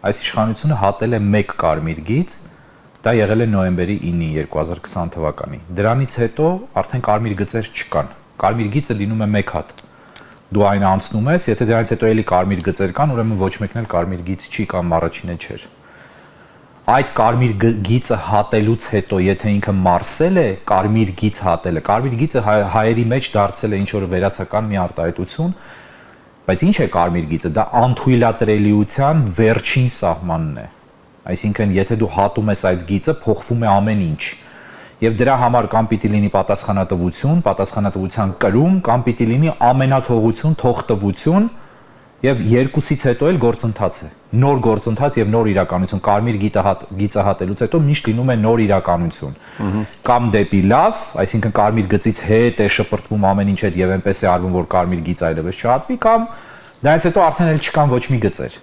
այս իշխանությունը հատել է 1 կարմիր գիծ, դա եղել է նոյեմբերի 9-ի 2020 թվականի։ Դրանից հետո արդեն կարմիր գծեր չկան։ Կարմիր գիծը լինում է 1 հատ։ Դու այն անցնում ես, եթե դրանից հետո էլի կարմիր գծեր կան, ուրեմն ոչ մեկն էլ կարմիր գիծ չի կամ առաջինը չէր։ Այդ կարմիր գիծը հատելուց հետո, եթե ինքը մարսել է, կարմիր գիծ հատելը, կարմիր գիծը հայերի մեջ դարձել է ինչ-որ վերացական մի արտահայտություն, բայց ինչ է կարմիր գիծը, դա անթույլատրելիության վերջին սահմանն է, այսինքն եթե դու հատում ես այդ գիծը, փոխվում է ամեն ինչ, եւ դրա համար կամ պիտի լինի պատասխանատվություն, պատասխանատվության կրում, կամ պիտի լինի ամենաթողություն, թողտվություն, եւ երկուսից հետո էլ գործընթաց է, նոր գործընթաց եւ նոր իրականություն, կարմիր գիծը հատելուց հետո միշտ լինում է նոր իրականություն, կամ դեպի լավ, այսինքն կարմիր գծից հետ է շպրտվում ամեն ինչ հետ եւ այնպես է արվում, որ կարմիր գիծ այլևս չհատվի, կամ դրանից հետո արդեն էլ չկան ոչ մի գծեր։